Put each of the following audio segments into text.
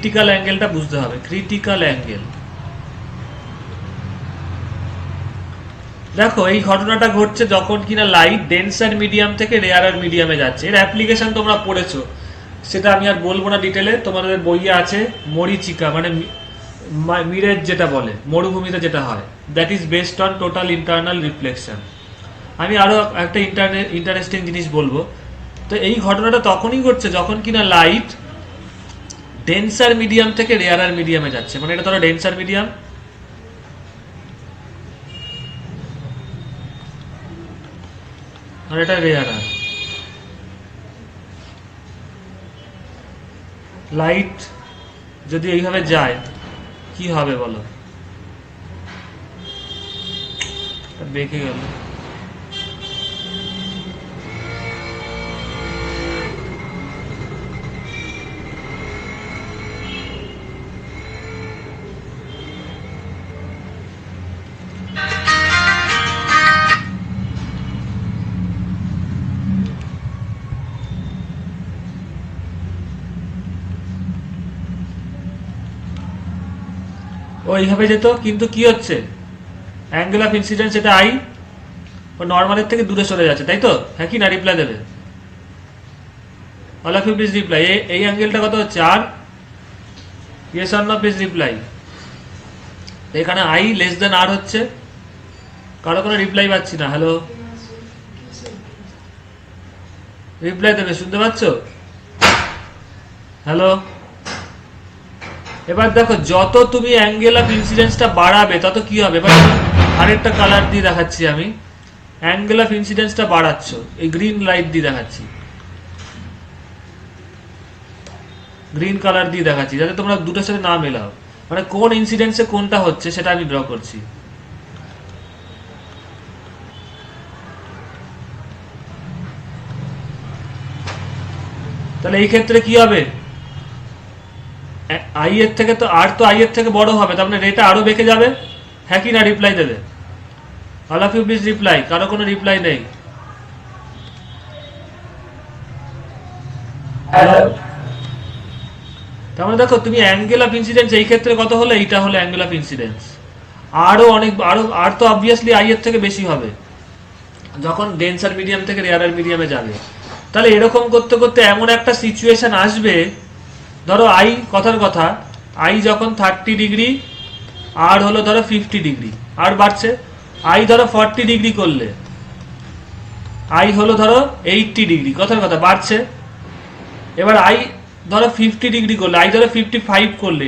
Critical অ্যাঙ্গেলটা বুঝতে হবে। Critical angle, দেখো এই ঘটনাটা ঘটছে যখন কিনা লাইট ডেন্সার মিডিয়াম থেকে রেয়ারার মিডিয়ামে যাচ্ছে। এর অ্যাপ্লিকেশন তোমরা পড়েছো, সেটা আমি আর বলবো না ডিটেলে, তোমাদের বইয়ে আছে। মরিচিকা মানে মিরেজ যেটা বলে, মরুভূমিতে যেটা হয়, that is based on total internal reflection. আমি আরও একটা ইন্টারেস্টিং জিনিস বলবো। তো এই ঘটনাটা তখনই ঘটছে যখন কিনা লাইট ডেন্সার মিডিয়াম থেকে রেয়ারার মিডিয়ামে যাচ্ছে। মানে এটা ধরো ডেন্সার মিডিয়াম, আর এটা রেয়ারার। লাইট যদি এইভাবে যায় কি হবে বলো? বেঁকে গেল। ও এইভাবে যেত, কিন্তু কি হচ্ছে, অ্যাঙ্গেল অফ ইনসিডেন্স এটা আই, ও নর্মালের থেকে দূরে সরে যাচ্ছে, তাই তো? হ্যাঁ কি না? রিপ্লাই দেবে। All of you please reply. এই অ্যাঙ্গেলটা কত হচ্ছে? আর yes or no please reply. এখানে আই লেস দেন আর হচ্ছে, কারো কোনো রিপ্লাই পাচ্ছি না। হ্যালো, রিপ্লাই দেবে, শুনতে পাচ্ছ? হ্যালো। এবার দেখো যত তুমি অ্যাঙ্গেল অফ ইনসিডেন্সটা বাড়াবে তত কি হবে। এবার আরেকটা কালার দিয়ে দেখাচ্ছি আমি। অ্যাঙ্গেল অফ ইনসিডেন্সটা বাড়াচ্ছ, এই গ্রিন লাইট দিয়ে দেখাচ্ছি, গ্রিন কালার দিয়ে দেখাচ্ছি, যাতে তোমরা দুটোর সাথে না মেলাও। মানে কোন ইনসিডেন্সে কোনটা হচ্ছে সেটা আমি ড্র করছি। তাহলে এই ক্ষেত্রে কি হবে, আই এর থেকে তো আর তো আই এর থেকে বড় হবে, তার মানে রেটা আরো বেঁকে যাবে। হ্যাঁ কি না? রিপ্লাই দেবে। All of you please reply. কারো কোনো রিপ্লাই নেই। তার মানে দেখো তুমি অ্যাঙ্গেল অফ ইনসিডেন্স এই ক্ষেত্রে কত হলো, এইটা হলো অ্যাঙ্গেল অফ ইনসিডেন্স। আরো অনেক, আরো আর তো অবভিয়াসলি আই এর থেকে বেশি হবে যখন ডেন্সার মিডিয়াম থেকে রেয়ারার মিডিয়ামে যাবে। তাহলে এরকম করতে করতে এমন একটা সিচুয়েশন আসবে, ধরো আই, কথার কথা, আই যখন 30 ডিগ্রি, আর হলো ধরো 50 ডিগ্রি, আর বাড়ছে। আই ধরো 40 ডিগ্রি করলে আই হলো ধরো 80 ডিগ্রি, কথার কথা বাড়ছে। এবার আই ধরো 50 ডিগ্রি করলে, আই ধরো 55 করলে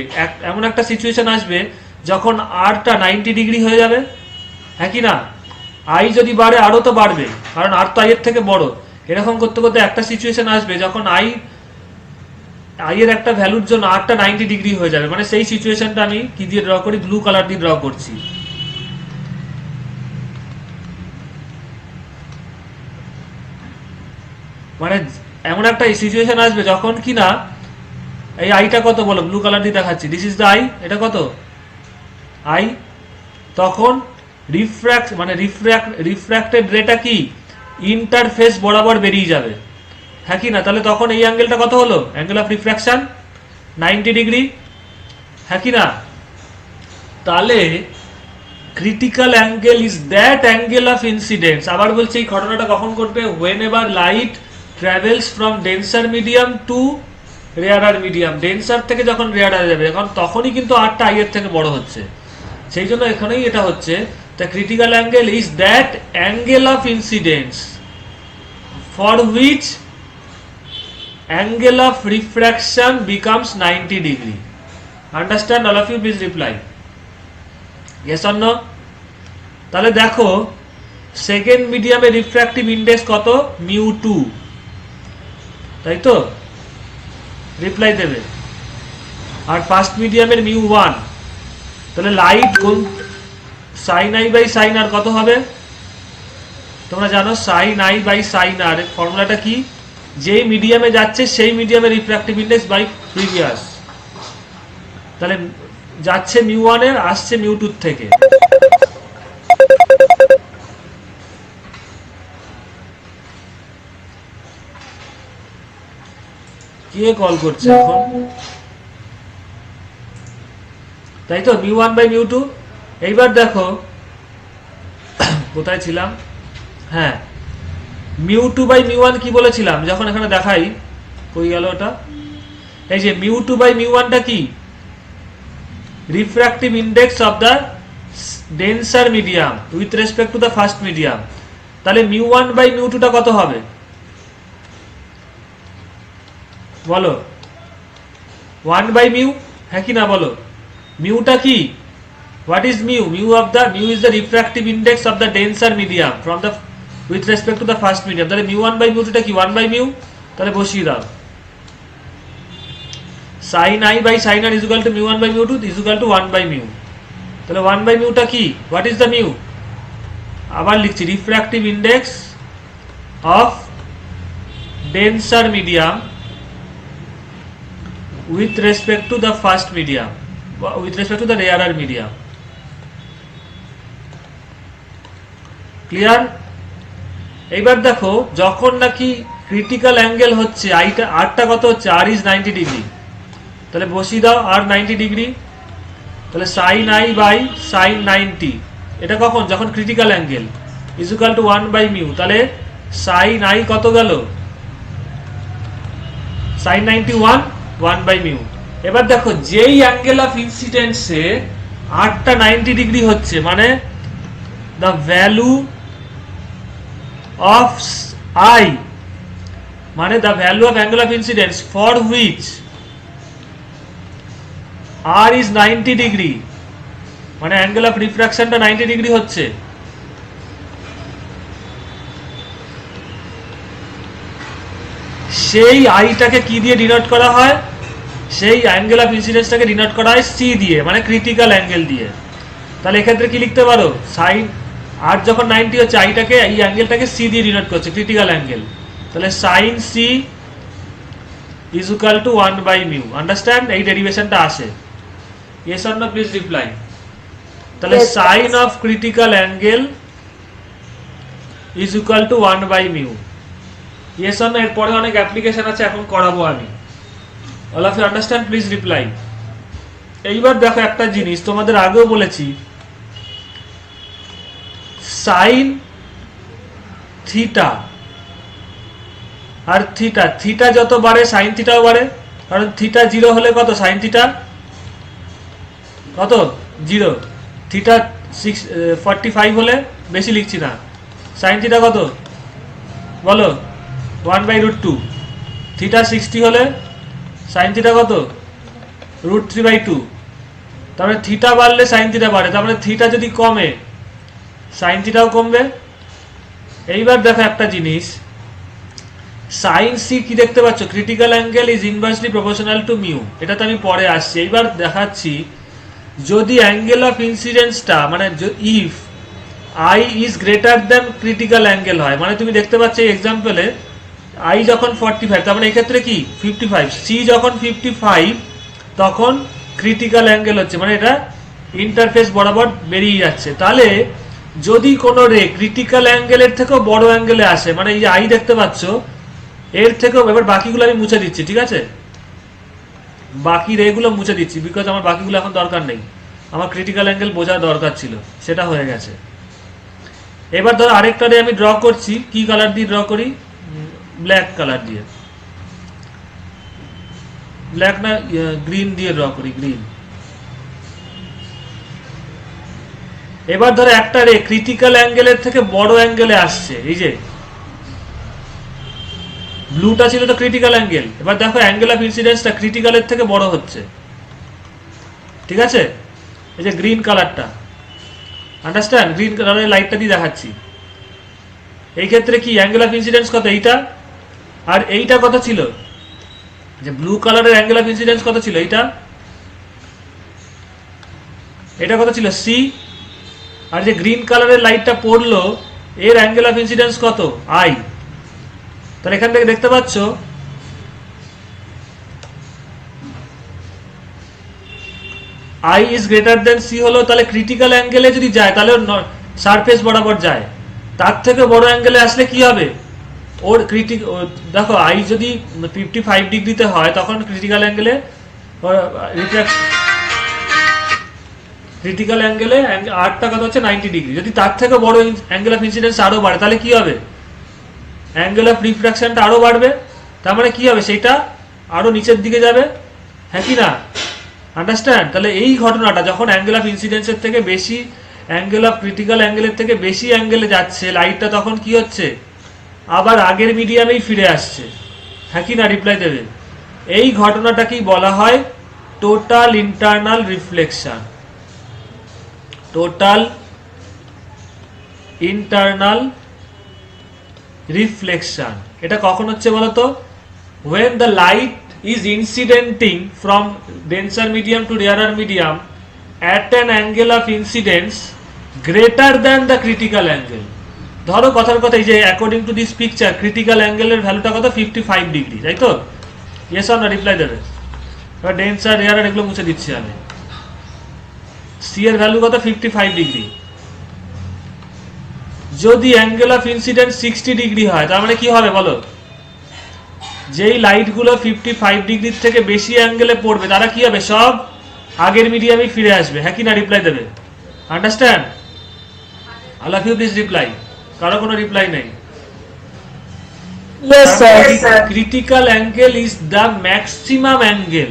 এমন একটা সিচুয়েশন আসবে যখন আরটা 90 ডিগ্রি হয়ে যাবে। হ্যাঁ কি না? আই যদি বাড়ে আরও তো বাড়বে, কারণ আর তো আই এর থেকে বড়। এরকম করতে করতে একটা সিচুয়েশন আসবে যখন আই এর একটা ভ্যালুর জন্য আরটা 90 ডিগ্রি হয়ে যাবে। মানে সেই সিচুয়েশনটা আমি কি দিয়ে ড্র করি? ব্লু কালার দিয়ে ড্র করছি। মানে এমন একটা সিচুয়েশন আসবে যখন কি না, এই আইটা কত বলো, ব্লু কালার দিয়ে দেখাচ্ছি, দিস ইজ দ্য আই, এটা কত আই, তখন রিফ্র্যাক্টেড রেটা কি ইন্টারফেস বরাবর বেরিয়ে যাবে। হ্যাঁ কি না? তাহলে তখন এই অ্যাঙ্গেলটা কত হলো? Angle of refraction 90 degree. হ্যাঁ কি না? তাহলে critical angle is that angle of incidence. আবার বলছি, এই ঘটনাটা কখন ঘটবে? Whenever light travels from denser medium to rarer medium. Denser থেকে যখন রেয়ারার যাবে, এখন তখনই কিন্তু আরটা আই এর থেকে বড় হচ্ছে। সেই জন্য এখানেই এটা হচ্ছে, the critical angle is that angle of incidence for which angle of refraction becomes 90 degree. Understand? All of you please reply yes or no. তাহলে দেখো সেকেন্ড মিডিয়ামে রিফ্র্যাক্টিভ ইন্ডেক্স কত? μ2, তাই তো? রিপ্লাই দেবে। আর ফার্স্ট মিডিয়ামের μ1। তাহলে লাইট কোন সাইন আই বাই সাইন আর কত হবে? তোমরা জানো সাইন আই বাই সাইন আর ফর্মুলাটা কি? যেই মিডিয়ামে যাচ্ছে সেই মিডিয়ামে রিফ্র্যাক্টিভ ইন্ডেক্স বাই প্রিভিয়াস। তাহলে যাচ্ছে μ1 এর, আসছে μ2 থেকে। কে কল করছে এখন? তাই তো, μ1/μ2। এইবার দেখো কোথায় ছিলাম, হ্যাঁ μ2/μ1 কি বলেছিলাম যখন এখানে দেখাই, কই গেল ওটা, এই যে μ2/μ1টা কি, refractive index of the denser medium with respect to the first medium. তাহলে μ1/μ2টা কত হবে বলো, 1/μ, হ্যাঁ কি না বলো। মিউটা কি, what is mu, mu is the refractive index of the denser medium from the with respect to the first medium. তাহলে μ1/μ2টা কি 1/μ, তাহলে বসিয়ে দাও, sin I by sin r is equal to μ1/μ2 is equal to 1/μ। তাহলে 1/μটা কি, what is the mu, আবার লিখছি refractive index of denser medium with respect to the first medium, with respect to the rarer medium। Clear? এইবার দেখো যখন নাকি critical angle হচ্ছে আরটা কত হচ্ছে, আর ইজ 90 ডিগ্রি, তাহলে বসিয়ে দাও আর 90 ডিগ্রি, তাহলে sin I বাই sin 90, এটা কখন, যখন critical angle, is equal to 1/μ। তাহলে sin I কত গেল, sin 91, 1/μ। এবার দেখো যেই অ্যাঙ্গেল অফ ইনসিডেন্সে আরটা 90 ডিগ্রি হচ্ছে, মানে দ্য ভ্যালু অফ I, মানে the value of angle of incidence for which R is 90 degree, মানে অ্যাঙ্গেল অফ রিফ্র্যাকশনটা 90 ডিগ্রি হচ্ছে, সেই আইটাকে কি দিয়ে ডিনোট করা হয়, সেই অ্যাঙ্গেল অফ ইনসিডেন্সটাকে ডিনোট করা হয় সি দিয়ে, মানে ক্রিটিক্যাল অ্যাঙ্গেল দিয়ে। তাহলে এক্ষেত্রে কি লিখতে পারো, সাইন আর যখন 90 হচ্ছে আইটাকে, এই অ্যাঙ্গেলটাকে সি দিয়ে ডিনোট করছে, ক্রিটিক্যাল অ্যাঙ্গেল। তাহলে sine C is equal to 1/μ। Understand, এই ডেরিভেশনটা আসে, yes or no please reply. তাহলে sine of critical angle is equal to 1/μ। Yes or no, এরপরে অনেক অ্যাপ্লিকেশন আছে, এখন করাবো আমি। All of you understand, please reply. এইবার দেখো একটা জিনিস তোমাদের আগেও বলেছি, সাইন থিটা আর থিটা, থিটা যত বাড়ে সাইন থিটাও বাড়ে, কারণ থিটা 0 হলে কত, সাইন থিটা কত 0, থিটা 45 হলে, বেশি লিখছি না, সাইন থিটা কত বলো 1/√2, থিটা 60 হলে সাইন থিটা কত √3/2। তারপরে থিটা বাড়লে সাইন থিটা বাড়ে, তারপরে থিটা যদি কমে সাইন থিটাও কমবে। এইবার দেখো একটা জিনিস, সাইন সি কি দেখতে পাচ্ছ, critical angle is inversely proportional to mu, এটা তো আমি পরে আসছি। এইবার দেখাচ্ছি যদি অ্যাঙ্গেল অফ ইনসিডেন্সটা, মানে if I is greater than critical angle হয়, মানে তুমি দেখতে পাচ্ছ এই এক্সাম্পলে আই যখন 45, তার মানে এক্ষেত্রে কি 55, সি যখন 55 তখন ক্রিটিক্যাল অ্যাঙ্গেল হচ্ছে, মানে এটা ইন্টারফেস বরাবর বেরিয়ে যাচ্ছে। তাহলে যদি কোনো রে ক্রিটিক্যাল অ্যাঙ্গেলের থেকেও বড় অ্যাঙ্গেলে আসে, মানে এই যে আই দেখতে পাচ্ছ এর থেকেও, এবার বাকিগুলো আমি মুছে দিচ্ছি, ঠিক আছে, বাকি রেগুলো মুছে দিচ্ছি, বিকজ আমার বাকিগুলো এখন দরকার নেই, আমার ক্রিটিক্যাল অ্যাঙ্গেল বোঝার দরকার ছিল, সেটা হয়ে গেছে। এবার ধরো আরেকটা রে আমি ড্র করছি, কি কালার দিয়ে ড্র করি, ব্ল্যাক কালার দিয়ে, ব্ল্যাক না গ্রিন দিয়ে ড্র করি, গ্রিন। এবার ধরো একটা রে ক্রিটিক্যাল অ্যাঙ্গেলের থেকে বড় অ্যাঙ্গেলে আসছে, এই যে ব্লুটা ছিল তো ক্রিটিক্যাল অ্যাঙ্গেল, এবার দেখো অ্যাঙ্গেল অফ ইনসিডেন্সটা ক্রিটিক্যালের থেকে বড় হচ্ছে, ঠিক আছে, এই যে গ্রিন কালারটা, আন্ডারস্ট্যান্ড, গ্রিন কালারের লাইটটা দিয়ে দেখাচ্ছি। এই ক্ষেত্রে কি অ্যাঙ্গেল অফ ইনসিডেন্স কত, এইটা, আর এইটা কত ছিল, যে ব্লু কালারের অ্যাঙ্গেল অফ ইনসিডেন্স কত ছিল, এইটা, এটা কত ছিল সি, আর যে গ্রিন কালারের লাইটটা পড়লো এর অ্যাঙ্গেল অফ ইনসিডেন্স কত, আই। তাহলে এখান থেকে দেখতে পাচ্ছ i is greater than c হলো, তাহলে ক্রিটিক্যাল অ্যাঙ্গেলে যদি যায় তাহলে সারফেস বরাবর যায়, তার থেকে বড় অ্যাঙ্গেলে আসলে কি হবে, ওর দেখো আই যদি 55 ডিগ্রিতে হয় তখন ক্রিটিক্যাল অ্যাঙ্গেলে ক্রিটিক্যাল অ্যাঙ্গেলে আরটা কত হচ্ছে 90 ডিগ্রি। যদি তার থেকে বড় অ্যাঙ্গেল অফ ইনসিডেন্স আরো বাড়ে তাহলে কি হবে, অ্যাঙ্গেল অফ রিফ্র্যাকশনটা আরো বাড়বে, তার মানে কি হবে সেটা আরো নিচের দিকে যাবে, হ্যাঁ কি না? আন্ডারস্ট্যান্ড? তাহলে এই ঘটনাটা যখন অ্যাঙ্গেল অফ ইনসিডেন্সের থেকে বেশি, অ্যাঙ্গেল অফ ক্রিটিক্যাল অ্যাঙ্গেলের থেকে বেশি অ্যাঙ্গেলে যাচ্ছে লাইটটা, তখন কি হচ্ছে আবার আগের মিডিয়ামেই ফিরে আসছে, হ্যাঁ কি না? রিপ্লাই দেবে। এই ঘটনাটাকেই বলা হয় total internal reflection. Total internal reflection এটা কখন হচ্ছে বলতো? when the light is incidenting from denser medium to rarer medium at an angle of incidence greater than the critical angle। ধরো কথার কথা এই যে according to this picture critical অ্যাঙ্গেলের ভ্যালুটা কত 55 ডিগ্রি, তাই তো? ইয়েস অর না রিপ্লাই দেবে। এবার ডেন্সার রেয়ার এগুলো মুছে দিচ্ছি আমি। সি এর ভ্যালু কত 55 ডিগ্রি। যদি অ্যাঙ্গেল অফ ইনসিডেন্স 60 ডিগ্রি হয় তার মানে কি হবে বলো? যেই লাইটগুলো 55 ডিগ্রির থেকে বেশি অ্যাঙ্গেলে পড়বে তারা কি হবে, সব আগের মিডিয়ামে ফিরে আসবে, হ্যাঁ কি না? রিপ্লাই দেবে। Understand? All of you please reply. কারো কোনো রিপ্লাই নেই। Yes, sir. Critical angle is the maximum angle,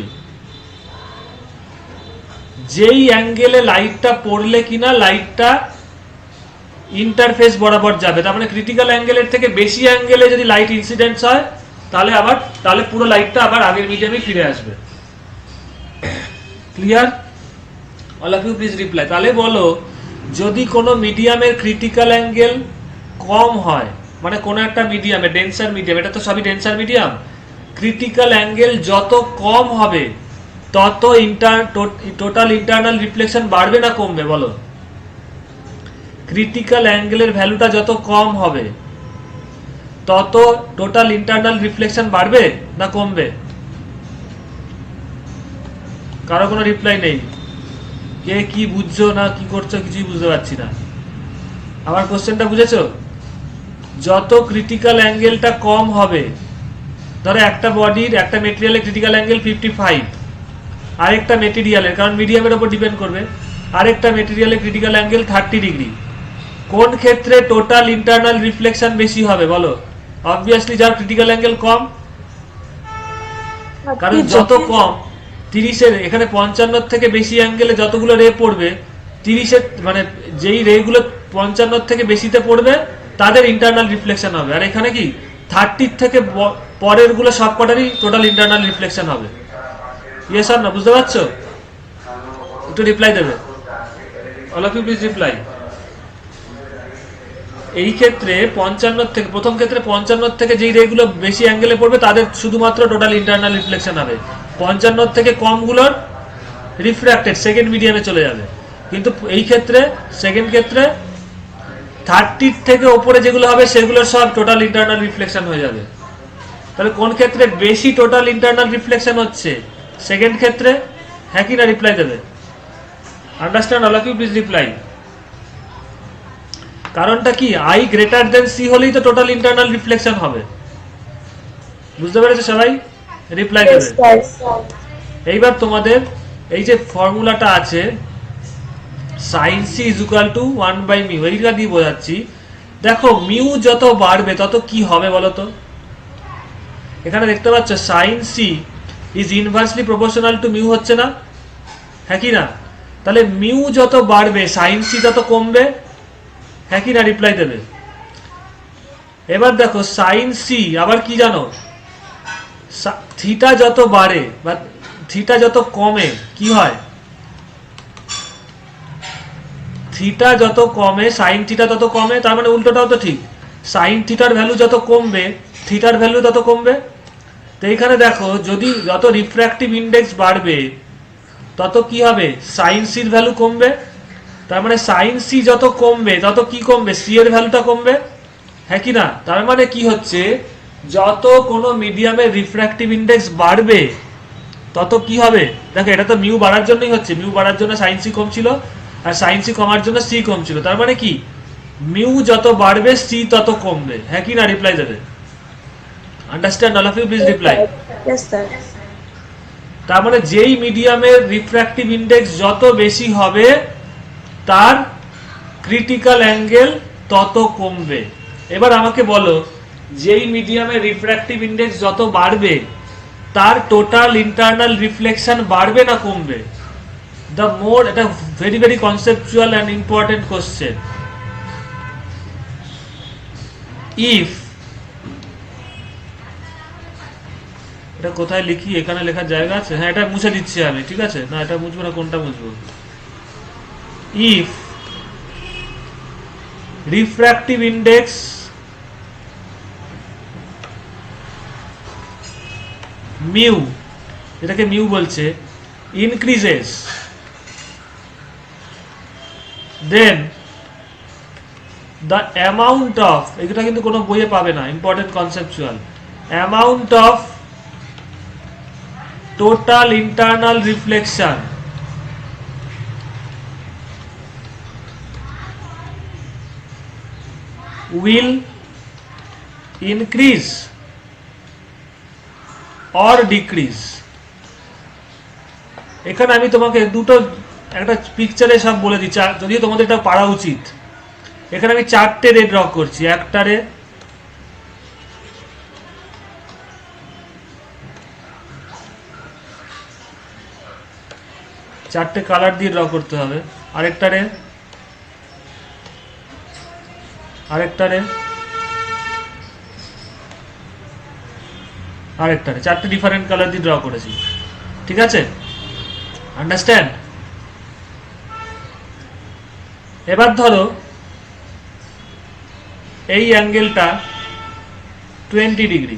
যেই অ্যাঙ্গেলে লাইটটা পড়লে কিনা লাইটটা ইন্টারফেস বরাবর যাবে। তার মানে ক্রিটিক্যাল অ্যাঙ্গেলের থেকে বেশি অ্যাঙ্গেলে যদি লাইট ইনসিডেন্স হয় তাহলে পুরো লাইটটা আবার আগের মিডিয়ামে ফিরে আসবে। Clear? All of you please reply. তাহলে বলো, যদি কোনো মিডিয়ামের ক্রিটিক্যাল অ্যাঙ্গেল কম হয়, মানে কোনো একটা মিডিয়ামে ডেন্সার মিডিয়াম, এটা তো সবই ডেন্সার মিডিয়াম, ক্রিটিক্যাল অ্যাঙ্গেল যত কম হবে তত টোটাল ইন্টারনাল রিফ্লেকশন বাড়বে না কমবে বলো? ক্রিটিক্যাল অ্যাঙ্গেলের ভ্যালুটা যত কম হবে তত টোটাল ইন্টারনাল রিফ্লেকশন বাড়বে না কমবে? কারো কোনো রিপ্লাই নেই। কে কি বুঝছো না কি করছো কিছুই বুঝতে পারছি না। আমার কোশ্চেনটা বুঝেছো? যত ক্রিটিক্যাল অ্যাঙ্গেলটা কম হবে, ধরো একটা বডির একটা মেটেরিয়ালের ক্রিটিক্যাল অ্যাঙ্গেল 55, আরেকটা মেটেরিয়ালের, কারণ মিডিয়ামের উপর ডিপেন্ড করবে, আরেকটা মেটেরিয়ালের ক্রিটিক্যাল অ্যাঙ্গেল 30 ডিগ্রি, কোন ক্ষেত্রে টোটাল ইন্টারনাল রিফ্লেকশন বেশি হবে বলো? অবভিয়াসলি যার ক্রিটিক্যাল অ্যাঙ্গেল কম, কারণ যত কম 30-এর এখানে 55 থেকে বেশি অ্যাঙ্গেলে যতগুলো রে পড়বে 30-এর মানে যেই রেগুলো 55 থেকে বেশিতে পড়বে তাদের ইন্টারনাল রিফ্লেকশন হবে, আর এখানে কি 30 থেকে পরের গুলো সবকটারই টোটাল ইন্টারনাল রিফ্লেকশন হবে। ইয়েস আর না? বুঝতে পারছো? একটু রিপ্লাই দেবে। All of you please reply. এই ক্ষেত্রে 55 থেকে, প্রথম ক্ষেত্রে 55 থেকে যেই রেগুলো বেশি অ্যাঙ্গেলে পড়বে তাদের শুধুমাত্র টোটাল ইন্টারনাল রিফ্লেকশন হবে, 55 থেকে কমগুলোর রিফ্র্যাক্টেড সেকেন্ড মিডিয়ামে চলে যাবে। কিন্তু এই ক্ষেত্রে সেকেন্ড ক্ষেত্রে 30 থেকে ওপরে যেগুলো হবে সেগুলোর সব টোটাল ইন্টারনাল রিফ্লেকশন হয়ে যাবে। তাহলে কোন ক্ষেত্রে বেশি টোটাল ইন্টারনাল রিফ্লেকশন হচ্ছে? সেকেন্ড ক্ষেত্রে, হ্যাঁ কি না? রিপ্লাই দেবে। Understand? All of you please reply. কারণটা কি, আই গ্রেটার দেন সি হলেই তো টোটাল ইন্টারনাল রিফ্লেকশন হবে। বুঝতে পেরেছো সবাই? রিপ্লাই দেবে। এইবার তোমাদের এই যে ফর্মুলাটা আছে sin c is equal to 1 by mu, এইটা দিয়ে বোঝাচ্ছি। দেখো মিউ যত বাড়বে তত কি হবে বলো তো? এখানে দেখতে পাচ্ছ sin c is inversely proportional to mu হচ্ছে না, হ্যাঁ কি না? তাহলে মিউ যত বাড়বে sin c তত কমবে, হ্যাঁ কি না? রিপ্লাই দেবে। এবার দেখো sin c আবার কি জানো, থিটা যত বাড়ে বা থিটা যত কমে কি হয়, থিটা যত কমে সাইন থিটা তত কমে, তার মানে উল্টোটাও তো ঠিক, সাইন থিটার ভ্যালু যত কমবে থিটার ভ্যালু তত কমবে। তো এইখানে দেখো যদি যত রিফ্র্যাক্টিভ ইন্ডেক্স বাড়বে তত কি হবে, সাইন সির ভ্যালু কমবে, তার মানে সাইন সি যত কমবে তত কি কমবে, সি এর ভ্যালুটা কমবে, হ্যাঁ কি না? তার মানে কি হচ্ছে, যত কোনো মিডিয়ামের রিফ্র্যাক্টিভ ইন্ডেক্স বাড়বে তত কি হবে, দেখো এটা তো মিউ বাড়ার জন্যই হচ্ছে, মিউ বাড়ার জন্য সাইন সি কম ছিল আর সাইন সি কমার জন্য সি কম ছিল, তার মানে কি মিউ যত বাড়বে সি তত কমবে, হ্যাঁ কি না? রিপ্লাই দেবে। Understand? All of you please reply. Yes, sir. তার মানে যেই মিডিয়ামের রিফ্র্যাক্টিভ ইন্ডেক্স যত বেশি হবে তার ক্রিটিক্যাল অ্যাঙ্গেল তত কমবে। এবার আমাকে বলো, যেই মিডিয়ামের রিফ্র্যাক্টিভ ইন্ডেক্স যত বাড়বে তার টোটাল ইন্টারনাল রিফ্লেকশন বাড়বে না কমবে? দ্য মোর, এটা very very conceptual and important question. If, এটা কোথায় লিখি? এখানে লেখার জায়গা আছে? হ্যাঁ, এটা মুছে দিচ্ছি আমি, ঠিক আছে? না, এটা মুছবো না, কোনটা মুছবো? ইফ রিফ্র্যাক্টিভ ইন্ডেক্স মিউ, এটাকে মিউ বলছে, increases, then the amount of, এটা কিন্তু কোনো বইয়ে পাবে না, important conceptual, amount of total internal reflection will increase or decrease। এখানে আমি তোমাকে দুটো, একটা পিকচারে সব বলে দিচ্ছি, যদিও তোমাদের এটা পারা উচিত। এখানে আমি 4টে রে ড্র করছি, একটা রে, চারটে কালার দিয়ে ড্র করতে হবে, আরেকটা রে, আরেকটা রে, আরেকটা রে, চারটে ডিফারেন্ট কালার দিয়ে ড্র করেছি, ঠিক আছে? আন্ডারস্ট্যান্ড? এবার ধরো এই অ্যাঙ্গেলটা 20 ডিগ্রি।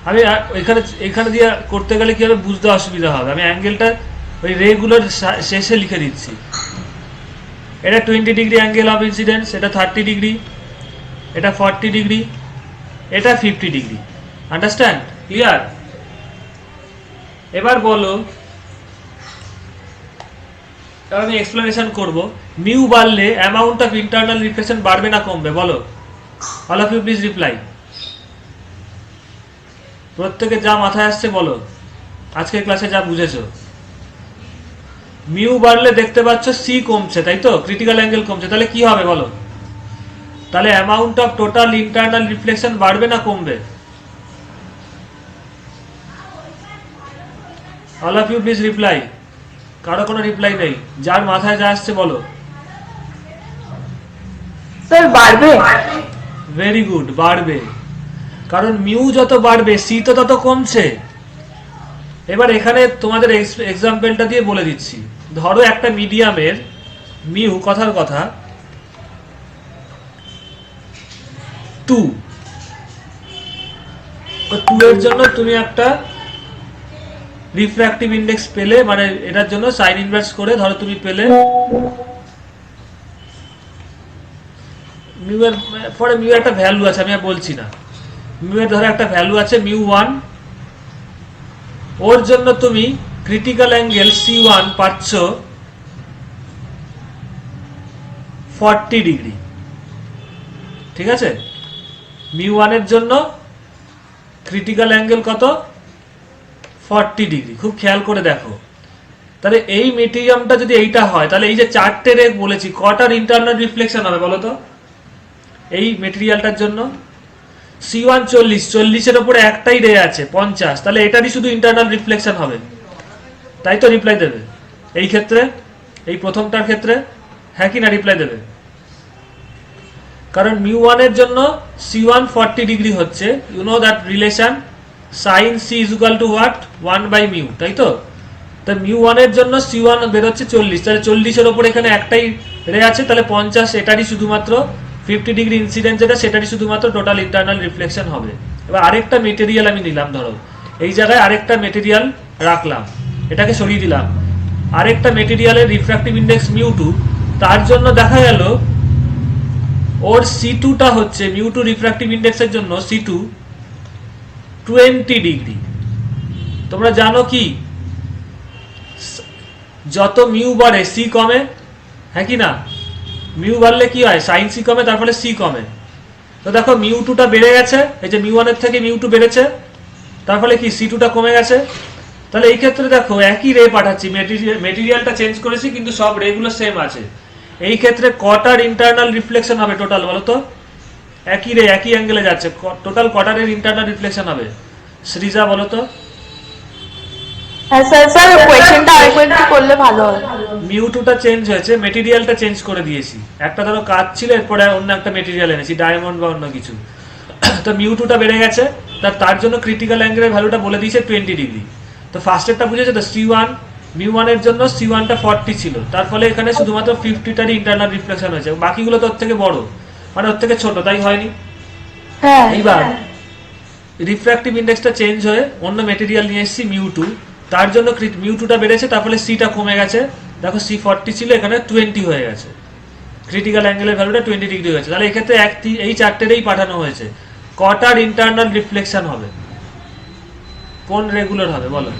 আমি এখানে দিয়ে করতে গেলে কি হবে বুঝতে অসুবিধা হবে, আমি অ্যাঙ্গেলটা ওই রেগুলার শেষে লিখে দিচ্ছি। এটা 20 ডিগ্রি অ্যাঙ্গেল অফ ইনসিডেন্স, এটা 30 ডিগ্রি, এটা 40 ডিগ্রি, এটা 50 ডিগ্রি। আন্ডারস্ট্যান্ড? ক্লিয়ার? এবার বলো, আমি এক্সপ্লেনেশন করব, মিউ বাড়লে অ্যামাউন্ট অফ ইন্টারনাল রিফ্লেকশন বাড়বে না কমবে? বলো, all of you please reply. প্রত্যেকে যা মাথায় আসছে বলো, আজকের ক্লাসে যা বুঝেছো। মিউ বাড়লে দেখতে পাচ্ছ সি কমছে, তাই তো? ক্রিটিক্যাল অ্যাঙ্গেল কমছে, তাহলে কি হবে বলো? তাহলে amount of total internal reflection বাড়বে না কমবে? All of you please reply. কারো কোনো রিপ্লাই নেই, যার মাথায় যা আসছে বলো। স্যার বাড়বে। ভেরি গুড, বাড়বে, কারণ মিউ যত বাড়বে সি তো তত কমছে। এবার এখানে তোমাদের এক্সাম্পলটা দিয়ে বলে দিচ্ছি। ধরো একটা মিডিয়ামের মিউ, কথার কথা 2, 2 এর জন্য তুমি একটা রিফ্র্যাক্টিভ ইন্ডেক্স পেলে, মানে এটার জন্য সাইন ইনভার্স করে ধরো তুমি পেলে মিউ এর পরে মিউ একটা ভ্যালু আছে, আমি আর বলছি না। মিউ এর ধরো একটা ভ্যালু আছে মিউ 1, ওর জন্য তুমি ক্রিটিক্যাল অ্যাঙ্গেল C1 পাচ্ছ 40 ডিগ্রি, ঠিক আছে? মিউ 1 এর জন্য ক্রিটিক্যাল অ্যাঙ্গেল কত? 40 ডিগ্রি। খুব খেয়াল করে দেখো, তাহলে এই মিডিয়ামটা যদি এইটা হয়, তাহলে এই যে 4টে রে বলেছি, কটার ইন্টারনাল রিফ্লেকশন হবে বলো তো এই মেটেরিয়ালটার জন্য? C1 40, 40-এর ওপরে একটাই রে আছে 50, তাহলে এটারই শুধু ইন্টারনাল রিফ্লেকশন হবে, তাই তো? রিপ্লাই দেবে এই ক্ষেত্রে, এই প্রথমটার ক্ষেত্রে, হ্যাঁ কি না? রিপ্লাই দেবে, কারণ মিউ 1 এর জন্য C1 40 ডিগ্রি হচ্ছে, you know that relation, sin C is equal to what? 1 by mu, তাই তো? তা মিউ 1 এর জন্য C1 বেরোচ্ছে 40, তাহলে 40-এর ওপরে এখানে একটাই রে আছে, তাহলে 50 এটারই শুধুমাত্র 50 ডিগ্রি ইনসিডেন্ট যেটা, সেটারই শুধুমাত্র টোটাল ইন্টারনাল রিফ্লেকশন হবে। এবার আরেকটা মেটেরিয়াল আমি নিলাম, ধরো এই জায়গায় আরেকটা মেটেরিয়াল রাখলাম, এটাকে সরিয়ে দিলাম, আরেকটা মেটেরিয়ালের রিফ্র্যাক্টিভ ইন্ডেক্স মিউ 2, তার জন্য দেখা গেল ওর C2টা হচ্ছে, মিউ 2 রিফ্র্যাক্টিভ ইন্ডেক্সের জন্য C2 20 ডিগ্রি। তোমরা জানো কি, যত মিউ বাড়ে সি কমে, হ্যাঁ কি না? মিউ বাড়লে কি হয়? সাইন সি কমে, তার ফলে সি কমে। তো দেখো মিউ 2টা বেড়ে গেছে, এই যে মিউ 1 এর থেকে মিউ 2 বেড়েছে, তার ফলে কি C2টা কমে গেছে। তাহলে এই ক্ষেত্রে দেখো একই রে পাঠাচ্ছি, মেটেরিয়ালটা চেঞ্জ করেছি কিন্তু সব রে গুলো সেম আছে। এই ক্ষেত্রে কটার ইন্টারনাল রিফ্লেকশন হবে টোটাল বলো তো? একই রে একই অ্যাঙ্গেলে যাচ্ছে, টোটাল কটারের ইন্টারনাল রিফ্লেকশন হবে সৃজা বলো তো? হ্যাঁ স্যার কোয়েশ্চেনটা আরেকবার একটু করলে ভালো হয়। মিউটুটা চেঞ্জ হয়েছে, মেটেরিয়ালটা চেঞ্জ করে দিয়েছি। একটা ধরো কাজ ছিল, এরপরে অন্য একটা মেটেরিয়াল এনেছি, ডায়মন্ড বা অন্য কিছু। তো মিউটুটা বেড়ে গেছে, তার জন্য ক্রিটিক্যাল অ্যাঙ্গেলের ভ্যালুটা বলে দিয়েছে 20 ডিগ্রি। তো ফার্স্টেরটা বুঝেছো তো, C1 μ1 এর জন্য C1টা 40 ছিল, তার ফলে এখানে শুধুমাত্র 50টারই ইন্টারনাল রিফ্লেকশন হয়েছে, বাকিগুলো তো ওর থেকে বড়, মানে ওর থেকে ছোট, তাই হয়নি? হ্যাঁ এইবার রিফ্র্যাক্টিভ ইন্ডেক্সটা চেঞ্জ হয়ে অন্য মেটেরিয়াল নিয়ে এসেছি μ2, তার জন্য μ2টা বেড়েছে, তার ফলে সিটা কমে গেছে। দেখো C40 ছিল, এখানে 20 হয়ে গেছে, ক্রিটিক্যাল অ্যাঙ্গেলের ভ্যালুটা 20 ডিগ্রি হয়েছে। তাহলে এক্ষেত্রে এই চারটেরেই পাঠানো হয়েছে। কটার ইন্টারনাল রিফ্লেকশন হবে, কোন রেগুলার হবে বলো?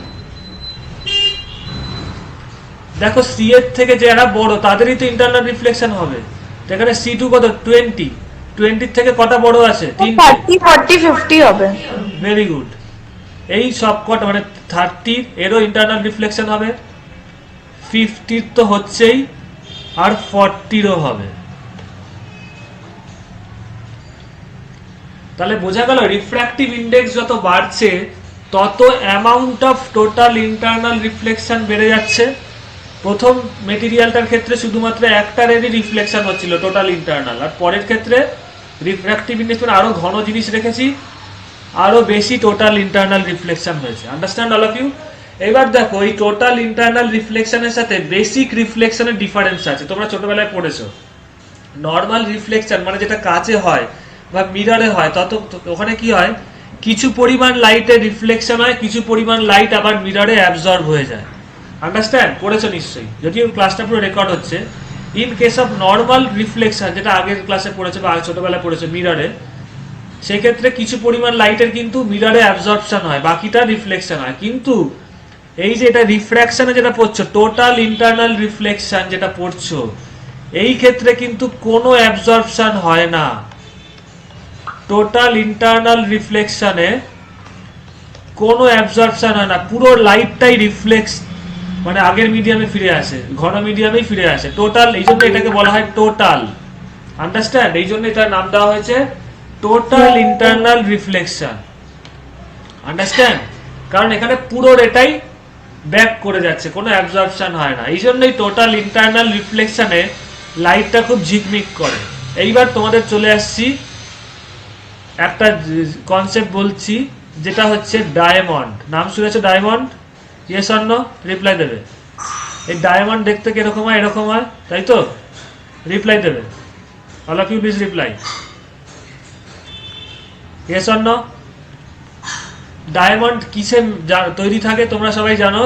দেখো সি এর থেকে যারা বড় তাদেরই তো ইন্টারনাল রিফ্লেকশন হবে। তো এখানে C2 কত? 20 থেকে কটা বড় আছে? 3টে। 30 40 50 হবে। Very good. এই সব কটা মানে 30 এরও ইন্টারনাল রিফ্লেকশন হবে, 50 তো হচ্ছেই, আর 40রও হবে। তাহলে বোঝা গেল রিফ্র্যাক্টিভ ইন্ডেক্স যত বাড়ছে তত amount of total internal reflection বেড়ে যাচ্ছে। প্রথম মেটেরিয়ালটার ক্ষেত্রে শুধুমাত্র একটা রেরই রিফ্লেকশন হচ্ছিল টোটাল ইন্টারনাল, আর পরের ক্ষেত্রে রিফ্র্যাক্টিভ ইন্ডেক্স মানে আরো ঘন জিনিস রেখেছি, আরো বেশি টোটাল ইন্টারনাল রিফ্লেকশন হয়েছে। Understand all of you? এবার দেখো এই টোটাল ইন্টারনাল রিফ্লেকশনের সাথে বেসিক রিফ্লেকশনের ডিফারেন্স আছে, তোমরা ছোটবেলায় পড়েছো। নর্মাল রিফ্লেকশন মানে যেটা কাচে হয় বা মিররে হয়, ওখানে কি হয়, কিছু পরিমাণ লাইটের রিফ্লেকশন হয়, কিছু পরিমাণ লাইট আবার মিররে অ্যাবজর্ব হয়ে যায়। আন্ডারস্ট্যান্ড? পড়েছো নিশ্চয়ই, যদিও ক্লাসটা পুরো রেকর্ড হচ্ছে। In case of normal reflection, যেটা আগের ক্লাসে পড়েছো বা ছোটবেলায় পড়েছো মিররে, সেক্ষেত্রে কিছু পরিমাণ লাইটের কিন্তু মিররে অ্যাবজর্পশন হয়, বাকিটা রিফ্লেকশন হয়। কিন্তু এই যে এটা রিফ্র্যাকশনে যেটা পড়ছো, টোটাল ইন্টারনাল রিফ্লেকশন যেটা পড়ছো, এই ক্ষেত্রে কিন্তু কোনো অ্যাবজর্পশন হয় না। টোটাল ইন্টারনাল রিফ্লেকশনে কোনো অ্যাবজর্পশন হয় না, পুরো লাইটটাই রিফ্লেক্স মানে আগের মিডিয়ামে ফিরে আসে, ঘন মিডিয়ামেই ফিরে আসে টোটাল। এই জন্য এটাকে বলা হয় টোটাল। আন্ডারস্ট্যান্ড? এই জন্য এটার নাম দেওয়া হয়েছে টোটাল ইন্টারনাল রিফ্লেকশন। আন্ডারস্ট্যান্ড? কারণ এখানে পুরো এটাই ব্যাক করে যাচ্ছে, কোনো অ্যাবজর্পশন হয় না। এই জন্যই টোটাল ইন্টারনাল রিফ্লেকশনে লাইটটা খুব ঝিকমিক করে। এইবার তোমাদের চলে আসছি একটা কনসেপ্ট বলছি, যেটা হচ্ছে ডায়মন্ড। নাম শুনেছো diamond? Yes or no? Reply দেবে। এই ডায়মন্ড দেখতে কিরকম হয়? এরকম হয়, তাই তো? রিপ্লাই দেবে। All of you please reply. Yes or no? Diamond কিসে তৈরি থাকে তোমরা সবাই জানো?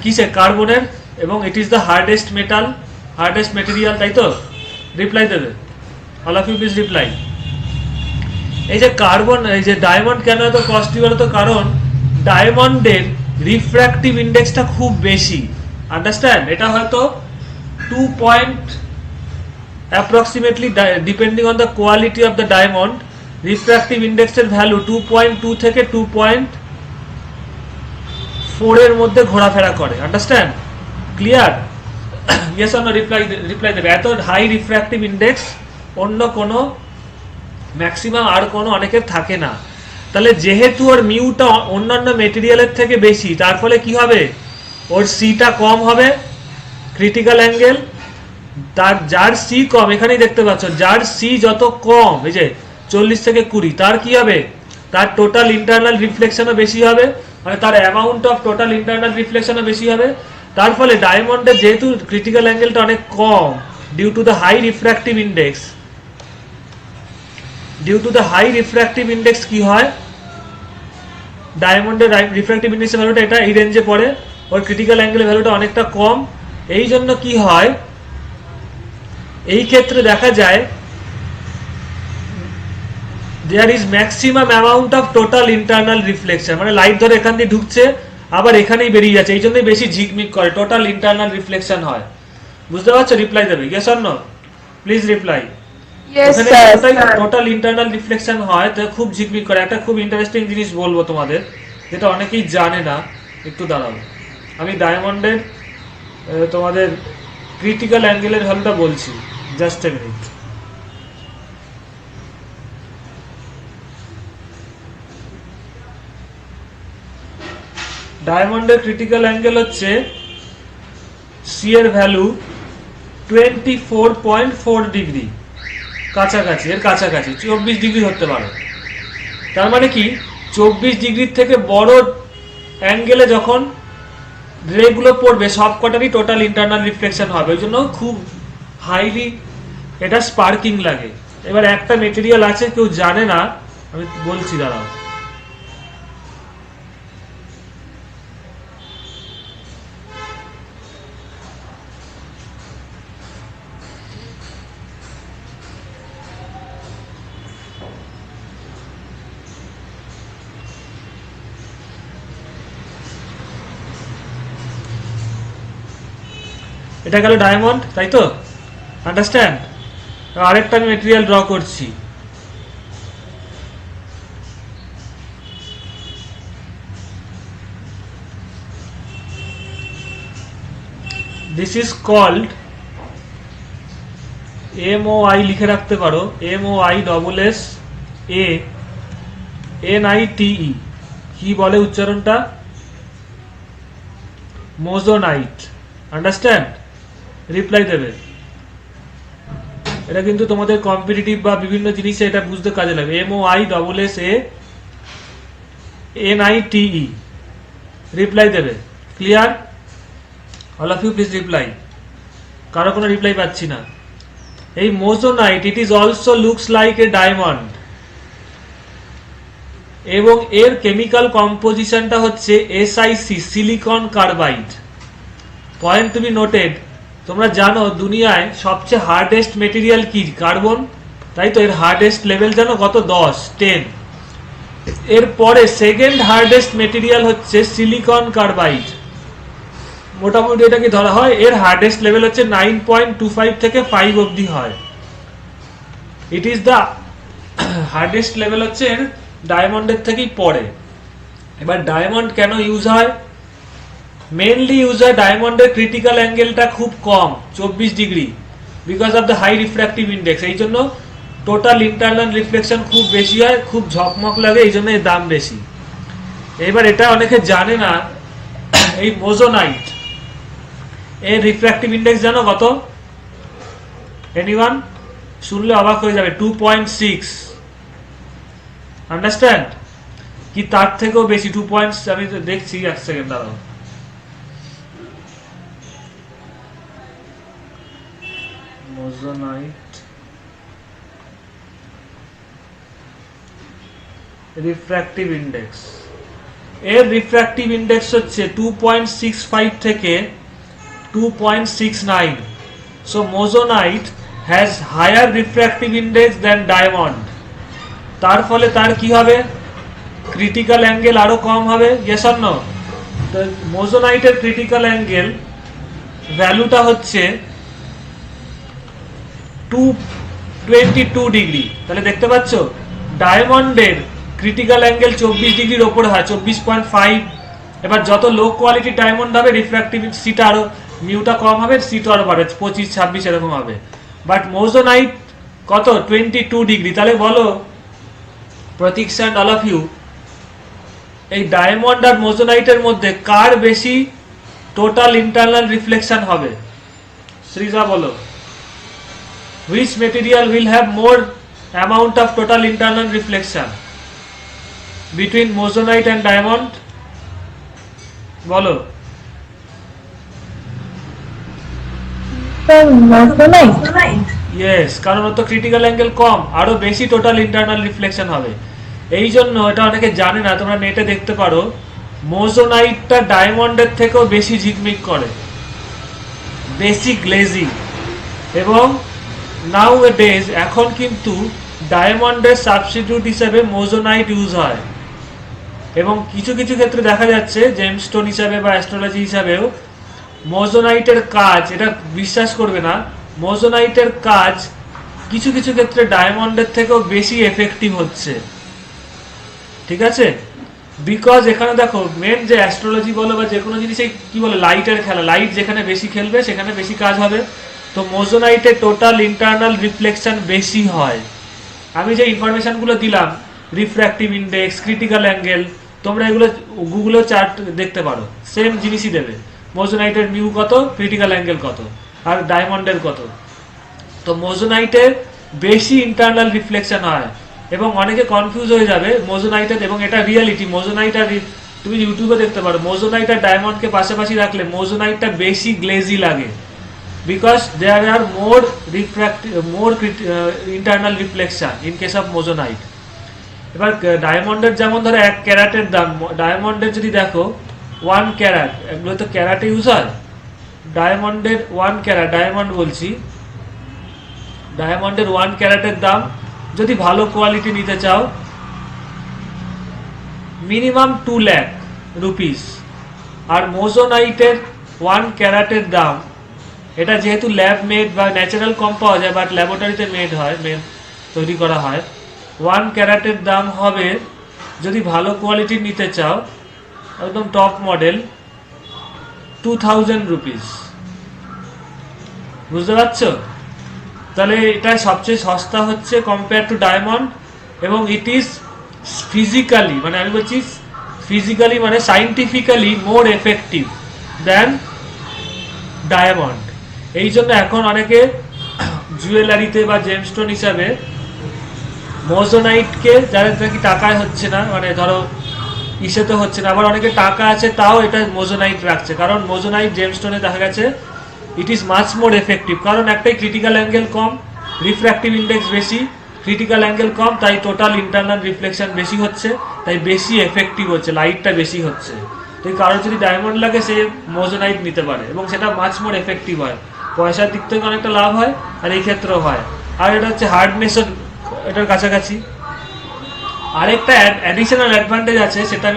কিসে? কার্বনের, এবং it is the hardest metal, hardest material, তাই তো? রিপ্লাই দেবে। All of you please reply. এই যে কার্বন, এই যে ডায়মন্ড কেন এত কস্টলি বলতো? কারণ ডায়মন্ডের রিফ্র্যাক্টিভ ইন্ডেক্সটা খুব বেশি। আন্ডারস্ট্যান্ড? এটা হয়তো 2 point approximately, depending on the quality of the diamond, refractive ইন্ডেক্সের ভ্যালু 2.2 থেকে 2.4 এর মধ্যে ঘোরাফেরা করে। Understand? Clear? Yes or no? Reply দেবে। এত হাই রিফ্র্যাক্টিভ ইন্ডেক্স অন্য কোনো ম্যাক্সিমাম আর কোনো অনেকের থাকে না। তাহলে যেহেতু ওর মিউটা অন্যান্য মেটেরিয়ালের থেকে বেশি, তার ফলে কি হবে, ওর সিটা কম হবে, ক্রিটিক্যাল অ্যাঙ্গেল। তার যার সি কম, এখানেই দেখতে পাচ্ছ, যার সি যত কম, এই যে 40 থেকে 20, তার কি হবে, তার টোটাল ইন্টারনাল রিফ্লেকশনও বেশি হবে, মানে তার অ্যামাউন্ট অফ টোটাল ইন্টারনাল রিফ্লেকশনও বেশি হবে। তার ফলে ডায়মন্ডের যেহেতু ক্রিটিক্যাল অ্যাঙ্গেলটা অনেক কম, due to the high refractive index, due to the high refractive index কি হয়, ডায়মন্ডের রিফ্র্যাক্টিভ ইন্ডেক্সের ভ্যালুটা এটা এই রেঞ্জে পড়ে, ওর ক্রিটিক্যাল অ্যাঙ্গেলের ভ্যালুটা অনেকটা কম। এই জন্য কি হয়, এই ক্ষেত্রে দেখা যায় there is maximum amount of total internal reflection, মানে লাইট ধরে এখান দিয়ে ঢুকছে, আবার এখানেই বেরিয়ে যাচ্ছে, এই জন্যই বেশি ঝিকমিক করে, টোটাল ইন্টারনাল রিফ্লেকশন হয়। বুঝতে পারছো? রিপ্লাই দেবে। Yes or no? Please reply. Total internal reflection হয়, তো খুব ঝিকমিক করে। একটা খুব ইন্টারেস্টিং জিনিস বলবো তোমাদের, যেটা অনেকেই জানে না। একটু দাঁড়াও, আমি ডায়মন্ডের তোমাদের ক্রিটিক্যাল অ্যাঙ্গেলের ভ্যালুটা বলছি, জাস্ট এ মিনিট। ডায়মন্ডের ক্রিটিক্যাল অ্যাঙ্গেল হচ্ছে সি এর ভ্যালু 24.4 ডিগ্রি, কাছাকাছি, এর কাছাকাছি 24 ডিগ্রি ধরতে পারো। তার মানে কি 24 ডিগ্রির থেকে বড় অ্যাঙ্গেলে যখন রেগুলো পড়বে সব কটারই টোটাল ইন্টারনাল রিফ্লেকশন হবে, ওই জন্য খুব হাইলি এটা স্পার্কিং লাগে। এবার একটা মেটেরিয়াল আছে কেউ জানে না, আমি বলছি দাঁড়াও। এটা গেল ডায়মন্ড, তাই তো? আন্ডারস্ট্যান্ড? আরেকটা আমি মেটেরিয়াল ড্র করছি। দিস ইজ কল্ড MOI, লিখে রাখতে পারো, MOISSANITE। কি বলে উচ্চারণটা? মোজোনাইট। আন্ডারস্ট্যান্ড? রিপ্লাই দেবে। এটা কিন্তু তোমাদের কম্পিটিটিভ বা বিভিন্ন জিনিসে এটা বুঝতে কাজে লাগবে। MOISSANITE, রিপ্লাই দেবে। Clear? All of you please reply. কারো কোনো রিপ্লাই পাচ্ছি না। এই moissanite, it is also looks like a diamond, এবং এর কেমিক্যাল কম্পোজিশনটা হচ্ছে SiC, silicon carbide. Point to be noted, তোমরা জানো দুনিয়ায় সবচেয়ে হার্ডেস্ট মেটেরিয়াল কি? কার্বন, তাই তো? এর হার্ডেস্ট লেভেল জানো কত? 10। এরপরে সেকেন্ড হার্ডেস্ট মেটেরিয়াল হচ্ছে সিলিকন কার্বাইড। মোটামুটি এটাকে ধরা হয় এর হার্ডেস্ট লেভেল হচ্ছে 9.25 থেকে 5 অবধি হয়। ইট ইজ দ্য হার্ডেস্ট লেভেল হচ্ছে এর ডায়মন্ডের থেকেই পড়ে। এবার ডায়মন্ড কেন ইউজ হয়? মেনলি ইউজ হয় ডায়মন্ডের ক্রিটিক্যাল অ্যাঙ্গেলটা খুব কম, 24 degree, because of the high refractive index. এই জন্য টোটাল ইন্টারনাল রিফ্লেকশন খুব বেশি হয়, খুব ঝকমক লাগে, এই জন্য এর দাম বেশি। এবার এটা অনেকে জানে না, এই মোজোনাইট এর রিফ্র্যাক্টিভ ইন্ডেক্স জানো কত? এনিওয়ান? শুনলে অবাক হয়ে যাবে, 2.6। আন্ডারস্ট্যান্ড? কি তার থেকেও বেশি? 2 পয়েন্টস, আমি তো দেখছি, এক সেকেন্ড দাঁড়াও। মোজোনাইট রিফ্র্যাক্টিভ ইন্ডেক্স, এর রিফ্র্যাক্টিভ ইন্ডেক্স হচ্ছে 2.65 থেকে 2.69। So moissanite has higher refractive index than diamond. তার ফলে তার কি হবে? ক্রিটিক্যাল অ্যাঙ্গেল আরো কম হবে। Yes or no? তো মোজোনাইটের ক্রিটিক্যাল অ্যাঙ্গেল ভ্যালুটা হচ্ছে 222 ডিগ্রি। তাহলে দেখতে পাচ্ছ ডায়মন্ডের ক্রিটিক্যাল অ্যাঙ্গেল 24 ডিগ্রির ওপরে হয়, 24.5। এবার যত লো কোয়ালিটি ডায়মন্ড হবে রিফ্র্যাক্টিভ সিটা আরো, মিউটা কম হবে, সিটা আরো বাড়বে, 25-26 এরকম হবে। বাট মোজোনাইট কত? 22 ডিগ্রি। তাহলে বলো প্রতীক অ্যান্ড অল অফ ইউ, এই ডায়মন্ড আর মোজোনাইটের মধ্যে কার বেশি টোটাল ইন্টারনাল রিফ্লেকশন হবে? শ্রীজা বলো, which material will have more amount of total internal reflection between moissanite and diamond? বলো। ইয়েস, কারণ ওর তো ক্রিটিক্যাল অ্যাঙ্গেল কম, আরো বেশি টোটাল ইন্টারনাল রিফ্লেকশন হবে। এই জন্য এটা অনেকে জানে না, তোমরা নেটে দেখতে পারো, মোজোনাইটটা ডায়মন্ডের থেকেও বেশি ঝিকমিক করে, বেশি গ্লেজিং। এবং নাও এ ডেজ এখন কিন্তু ডায়মন্ডের সাবস্টিটিউট হিসেবে মোজোনাইট ইউজ হয়, এবং কিছু কিছু ক্ষেত্রে দেখা যাচ্ছে জেমস্টোন হিসাবে বা অ্যাস্ট্রোলজি হিসাবেও মোজোনাইটের কাজ, এটা বিশ্বাস করবে না, মোজোনাইটের কাজ কিছু কিছু ক্ষেত্রে ডায়মন্ডের থেকেও বেশি এফেক্টিভ হচ্ছে। ঠিক আছে? বিকজ এখানে দেখো মেন যে অ্যাস্ট্রোলজি বলো বা যে কোনো জিনিসে কি বলে লাইটের খেলা, লাইট যেখানে বেশি খেলবে সেখানে বেশি কাজ হবে। তো মোজোনাইটে টোটাল ইন্টারনাল রিফ্লেকশন বেশি হয়। আমি যে ইনফরমেশনগুলো দিলাম, রিফ্র্যাক্টিভ ইন্ডেক্স, ক্রিটিক্যাল অ্যাঙ্গেল, তোমরা এগুলো গুগলেও চার্ট দেখতে পারো, সেম জিনিসই দেবে। মোজোনাইটের মিউ কত, ক্রিটিক্যাল অ্যাঙ্গেল কত, আর ডায়মন্ডের কত। তো মোজোনাইটের বেশি ইন্টারনাল রিফ্লেকশন হয় এবং অনেকে কনফিউজ হয়ে যাবে মোজোনাইটের, এবং এটা রিয়ালিটি। মোজোনাইট আর তুমি ইউটিউবে দেখতে পারো, মোজোনাইট আর ডায়মন্ডকে পাশাপাশি রাখলে মোজোনাইটটা বেশি গ্লেজি লাগে, because there are more internal reflection in case of moissanite. এবার ডায়মন্ডের যেমন ধরো 1 ক্যারাটের দাম, ডায়মন্ডের যদি দেখো 1 ক্যারাট, এগুলো তো ক্যারাটে ইউজ হয়। ডায়মন্ডের 1 ক্যারাট, ডায়মন্ড বলছি, ডায়মন্ডের 1 ক্যারাটের দাম যদি ভালো কোয়ালিটি নিতে চাও মিনিমাম 2 লাখ রুপিস। আর মোজোনাইটের 1 ক্যারাটের দাম, এটা যেহেতু ল্যাব মেড বা ন্যাচারাল কম পাওয়া যায়, বাট ল্যাবরেটরিতে মেড হয়, তৈরি করা হয়, 1 ক্যারাটের দাম হবে যদি ভালো কোয়ালিটি নিতে চাও একদম টপ মডেল 2000 রুপিস। বুঝতে পারছো? তাহলে এটা সবচেয়ে সস্তা হচ্ছে কম্পেয়ার টু ডায়মন্ড, এবং ইট ইজ ফিজিক্যালি, মানে আমি বলছি ফিজিক্যালি মানে scientifically more effective than diamond. এই জন্য এখন অনেকে জুয়েলারিতে বা জেমস্টোন হিসাবে মোজোনাইটকে, যাদের নাকি টাকায় হচ্ছে না, মানে ধরো ইসেতে হচ্ছে না, আবার অনেকে টাকা আছে তাও এটা মোজোনাইট রাখছে, কারণ মোজোনাইট জেমস্টোনে দেখা গেছে it is much more effective. কারণ একটাই ক্রিটিক্যাল অ্যাঙ্গেল কম, রিফ্র্যাক্টিভ ইন্ডেক্স বেশি, ক্রিটিক্যাল অ্যাঙ্গেল কম, তাই টোটাল ইন্টারনাল রিফ্লেকশন বেশি হচ্ছে, তাই বেশি এফেক্টিভ হচ্ছে, লাইটটা বেশি হচ্ছে। তো কারোর যদি ডায়মন্ড লাগে সে মোজোনাইট নিতে পারে, এবং সেটা মাচ মোর এফেক্টিভ হয়, পয়সার দিক থেকে অনেকটা লাভ হয়, আর এই ক্ষেত্রেও হয়। আর এটা হচ্ছে হার্ডনেসও এটার কাছাকাছি। আরেকটা অ্যাডিশনাল অ্যাডভান্টেজ আছে, সেটা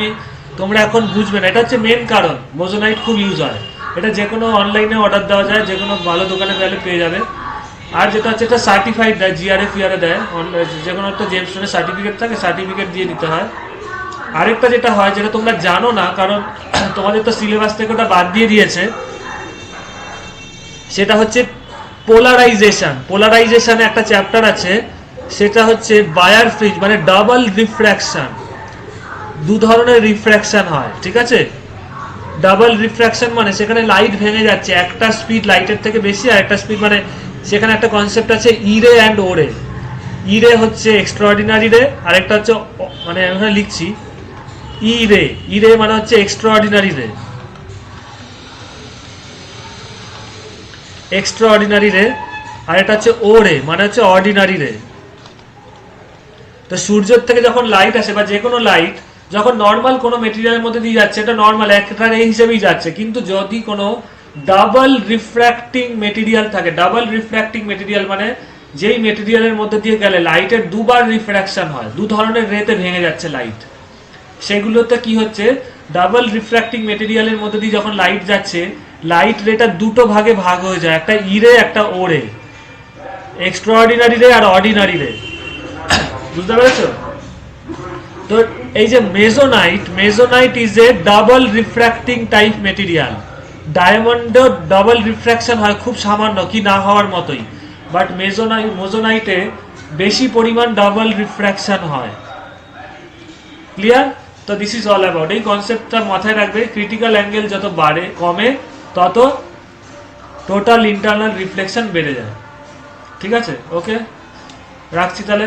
তোমরা এখন বুঝবে না, এটা হচ্ছে মেন কারণ মোজোনাইট খুব ইউজ হয়। এটা যে কোনো অনলাইনে অর্ডার দেওয়া যায়, যে কোনো ভালো দোকানে গেলে পেয়ে যাবে। আর যেটা হচ্ছে এটা সার্টিফাইড দেয়, জিআরএ ফিআরএ দেয়, যে কোনো একটা জেমস্টোনের সার্টিফিকেট থাকে, সার্টিফিকেট দিয়ে নিতে হয়। আরেকটা যেটা হয়, যেটা তোমরা জানো না, কারণ তোমাদের তো সিলেবাস থেকে ওটা বাদ দিয়ে দিয়েছে, সেটা হচ্ছে পোলারাইজেশন। পোলারাইজেশনে একটা চ্যাপ্টার আছে, সেটা হচ্ছে বায়ার ফ্রিজ, মানে ডাবল রিফ্র্যাকশন। 2 ধরনের রিফ্র্যাকশন হয়, ঠিক আছে? ডাবল রিফ্র্যাকশন মানে সেখানে লাইট ভেঙে যাচ্ছে, একটা স্পিড লাইটের থেকে বেশি, আর একটা স্পিড, মানে সেখানে একটা কনসেপ্ট আছে ই রে অ্যান্ড ও রে। ই রে হচ্ছে এক্সট্রাঅর্ডিনারি রে, আর একটা হচ্ছে, মানে আমি এখানে লিখছি ই রে। ই রে মানে হচ্ছে এক্সট্রাঅর্ডিনারি রে, এক্সট্রাঅর্ডিনারি রে, আর এটা হচ্ছে ও রে, মানে হচ্ছে অর্ডিনারি রে। তো সূর্যের থেকে যখন লাইট আসে, বা যে কোনো লাইট যখন নর্মাল কোনো মেটেরিয়ালের মধ্যে দিয়ে যাচ্ছে, এটা নর্মাল একটা রে হিসেবেই যাচ্ছে, কিন্তু যদি কোনো ডাবল রিফ্র্যাক্টিং মেটেরিয়াল থাকে, ডাবল রিফ্র্যাক্টিং মেটেরিয়াল মানে যেই মেটেরিয়ালের মধ্যে দিয়ে গেলে লাইটের 2 বার রিফ্র্যাকশন হয়, 2 ধরনের রেতে ভেঙে যাচ্ছে লাইট, সেগুলোতে কি হচ্ছে, ডাবল রিফ্র্যাক্টিং মেটেরিয়ালের মধ্যে দিয়ে যখন লাইট যাচ্ছে, লাইট রেটা 2টো ভাগে ভাগ হয়ে যায়, একটা ই রে, একটা ও রে, এক্সট্রাঅর্ডিনারি রে আর অর্ডিনারি রে। বুঝতে পেরেছো? তো এই যে moissanite is a double refracting type material. ডায়মন্ডেও ডাবল রিফ্র্যাকশন হয়, খুব সামান্য, কি না হওয়ার মতোই, বাট মোজোনাইটে বেশি পরিমাণ ডাবল রিফ্র্যাকশন হয়। ক্লিয়ার? তো দিস ইজ অল অ্যাবাউট, এই কনসেপ্টটা মাথায় রাখবে। ক্রিটিক্যাল অ্যাঙ্গেল যত কমে তত টোটাল ইন্টারনাল রিফ্লেকশন বেড়ে যায়। ঠিক আছে? ওকে, রাখছি তাহলে।